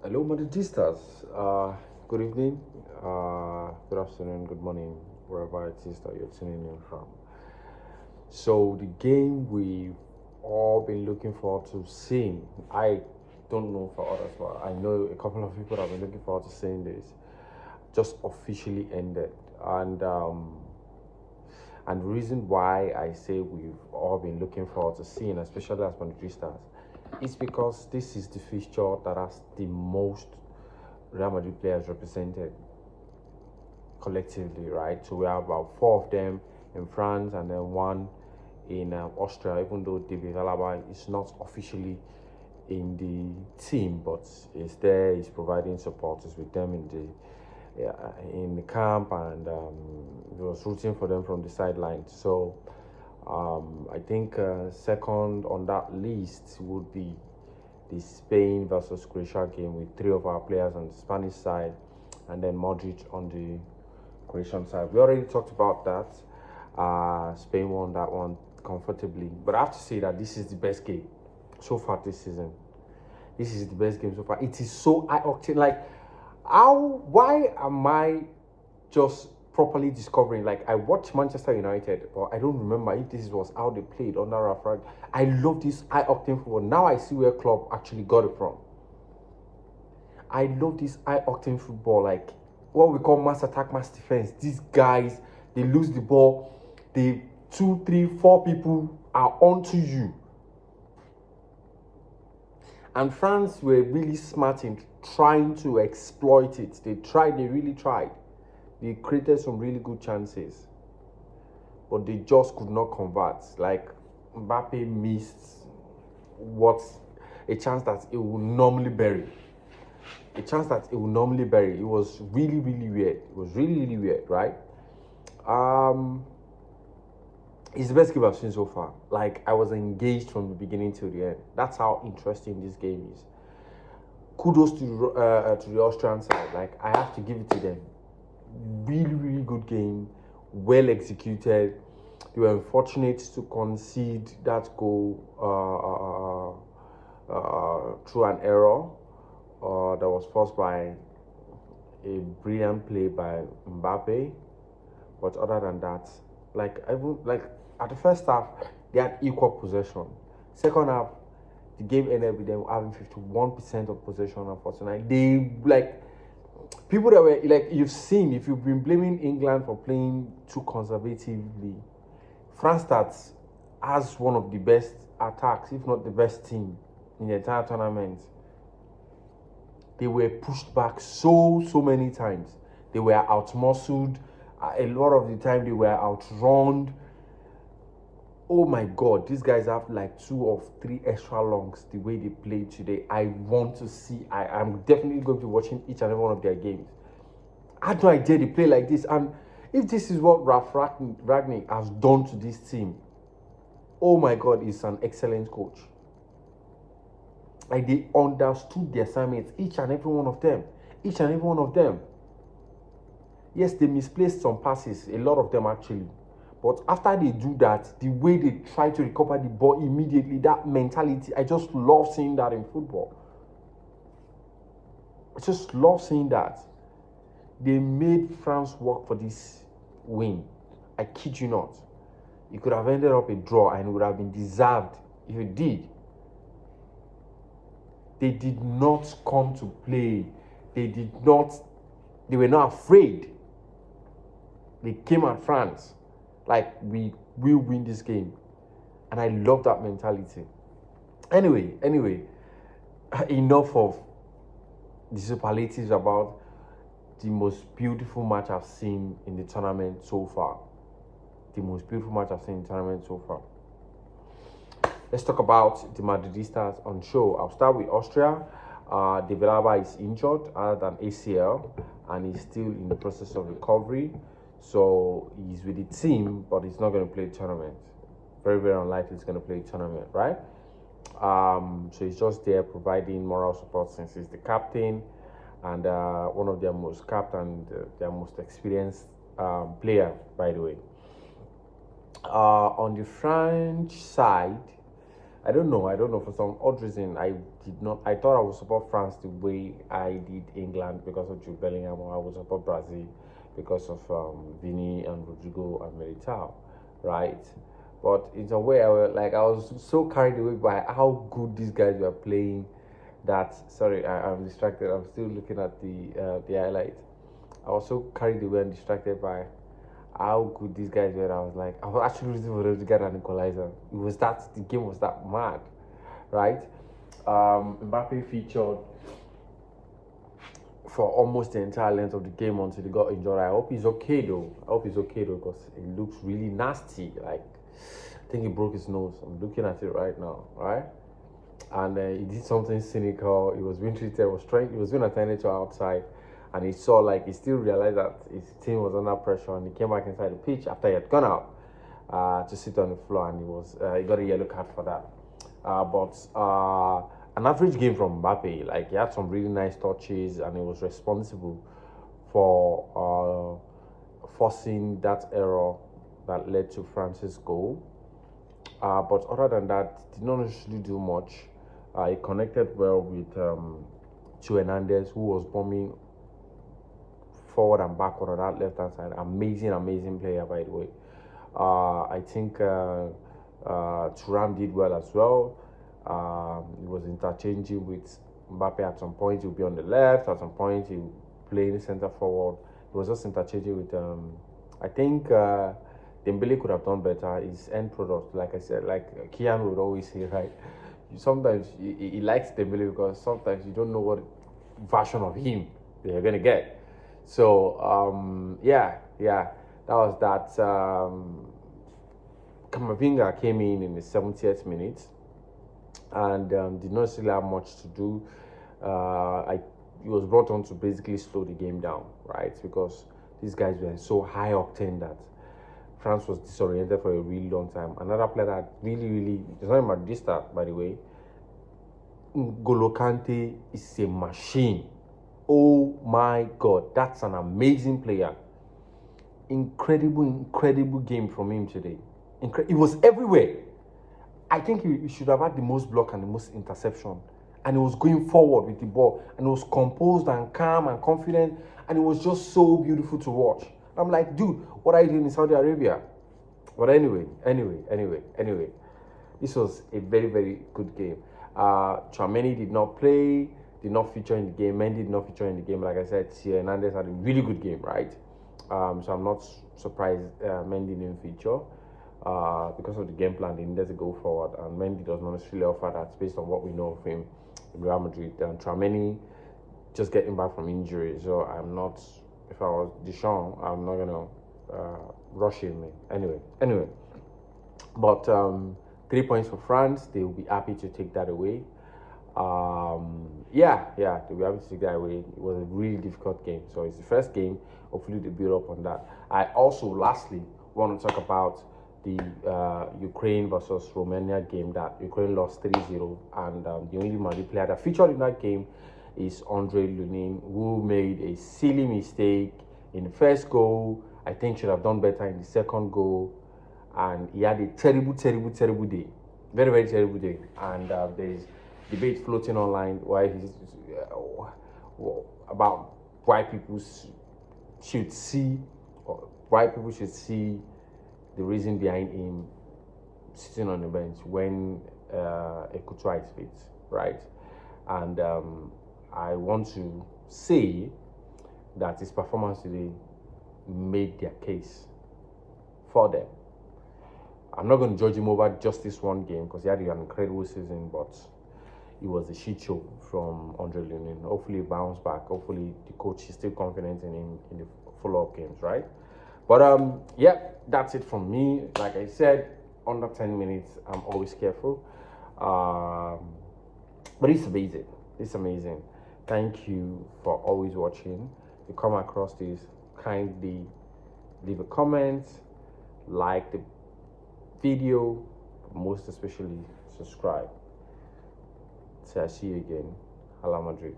Hello, Madridistas. Good evening, good afternoon, good morning, wherever it is that you're tuning in from. So, the game we've all been looking forward to seeing, I don't know for others, but I know a couple of people have been looking forward to seeing this, just officially ended. And the reason why I say we've all been looking forward to seeing, especially as Madridistas, is because this is the fixture that has the most Real Madrid players represented collectively, right? So we have about four of them in France and then one in Austria, even though David Alaba is not officially in the team, but is there, he's providing support, is with them in the camp, and he was rooting for them from the sidelines. So I think second on that list would be the Spain versus Croatia game with three of our players on the Spanish side and then Modric on the Croatian side. We already talked about that. Spain won that one comfortably. But I have to say that this is the best game so far this season. This is the best game so far. It is so eye-octane. Like, why am I just properly discovering? Like, I watched Manchester United, but I don't remember if this was how they played under Rafa. I love this eye-octane football. Now I see where Klopp actually got it from. I love this eye-octane football, like what we call mass attack, mass defense. These guys, they lose the ball, they 2, 3, 4 people are onto you. And France were really smart in trying to exploit it. They really tried. They created some really good chances, but they just could not convert. Like, Mbappe missed a chance that it would normally bury. It was really, really weird. It was really, really weird, right? It's the best game I've seen so far. Like, I was engaged from the beginning till the end. That's how interesting this game is. Kudos to the Austrian side. Like, I have to give it to them. Really, really good game. Well executed. They were unfortunate to concede that goal through an error that was forced by a brilliant play by Mbappe. But other than that, at the first half, they had equal possession. Second half, the game ended with them having 51% of possession and 49. They people that were like, you've seen, if you've been blaming England for playing too conservatively, France has one of the best attacks, if not the best team in the entire tournament. They were pushed back so many times. They were outmuscled. A lot of the time, they were outrun. Oh my God, these guys have like 2 or 3 extra longs the way they played today. I want to see. I'm definitely going to be watching each and every one of their games. I had no idea they play like this. And if this is what Ralf Ragnick has done to this team, oh my God, he's an excellent coach. Like, they understood the assignments, each and every one of them. Yes, they misplaced some passes, a lot of them actually. But after they do that, the way they try to recover the ball immediately, that mentality, I just love seeing that in football. I just love seeing that. They made France work for this win. I kid you not. It could have ended up a draw and it would have been deserved if it did. They did not come to play. They were not afraid. They came at France like, we will win this game. And I love that mentality. Anyway, enough of the superlatives about the most beautiful match I've seen in the tournament so far. Let's talk about the Madridistas on show. I'll start with Austria. David Alaba is injured other than ACL, and he's still in the process of recovery. So he's with the team, but he's not going to play the tournament. Very, very unlikely he's going to play the tournament, right? So he's just there providing moral support since he's the captain and one of their most capped and their most experienced player, by the way. On the French side, I don't know. For some odd reason, I did not. I thought I would support France the way I did England because of Jude Bellingham, or I would support Brazil because of Vini and Rodrigo and Militao, right? But in a way, I was so carried away by how good these guys were playing that. Sorry, I'm distracted. I'm still looking at the highlight. I was so carried away and distracted by how good these guys were. I was like, I was actually rooting for them to get an equalizer. The game was that mad, right? Mbappe featured for almost the entire length of the game until he got injured. I hope he's okay though. Because it looks really nasty. Like, I think he broke his nose. I'm looking at it right now, right? And he did something cynical. He was being treated. He was being attended to outside, and he saw, like, he still realized that his team was under pressure, and he came back inside the pitch after he had gone out to sit on the floor, and he got a yellow card for that. But an average game from Mbappe. Like, he had some really nice touches, and he was responsible for forcing that error that led to France's goal. But other than that, did not necessarily do much. He connected well with Tchouameni, who was bombing forward and backward on that left-hand side. Amazing player, by the way. I think Thuram did well as well. He was interchanging with Mbappe at some point. He'll be on the left. At some point, he'll play in center forward. He was just interchanging with, I think Dembele could have done better. His end product, like I said, like Kian would always say, right? Sometimes he likes Dembele because sometimes you don't know what version of him you're going to get. So, yeah, that was that. Camavinga came in the 70th minute and did not really have much to do. He was brought on to basically slow the game down, right? Because these guys were so high octane that France was disoriented for a really long time. Another player that really, it's not a Madridista, by the way. N'Golo Kante is a machine. Oh my God, that's an amazing player. Incredible game from him today. It was everywhere. I think he should have had the most block and the most interception. And he was going forward with the ball. And he was composed and calm and confident. And it was just so beautiful to watch. I'm like, dude, what are you doing in Saudi Arabia? But anyway. This was a very good game. Tchouameni did not play, did not feature in the game. Mendy did not feature in the game. Like I said, Hernandez had a really good game, right? So I'm not surprised Mendy didn't feature. Because of the game plan, they needed to go forward, and Mendy does not necessarily offer that based on what we know of him in Real Madrid. And Tchouameni just getting back from injury, so I'm not. If I was Deschamps, I'm not gonna rush him. Anyway. But 3 points for France. They will be happy to take that away. They'll be happy to take that away. It was a really difficult game, so it's the first game. Hopefully, they build up on that. I also, lastly, want to talk about the Ukraine versus Romania game that Ukraine lost 3-0, and the only Madrid player that featured in that game is Andre Lunin, who made a silly mistake in the first goal. I think should have done better in the second goal, and he had a terrible day, very terrible day. And there's debate floating online about why people should see the reason behind him sitting on the bench when a Couture is fit, right? And I want to say that his performance today made their case for them. I'm not going to judge him over just this one game because he had an incredible season, but it was a shit show from Andre Lunin. Hopefully he bounced back. Hopefully the coach is still confident in him in the follow-up games, right? But that's it from me. Like I said, under 10 minutes, I'm always careful. But it's amazing. Thank you for always watching. If you come across this, kindly leave a comment, like the video, most especially subscribe. So I'll see you again. Hala Madrid.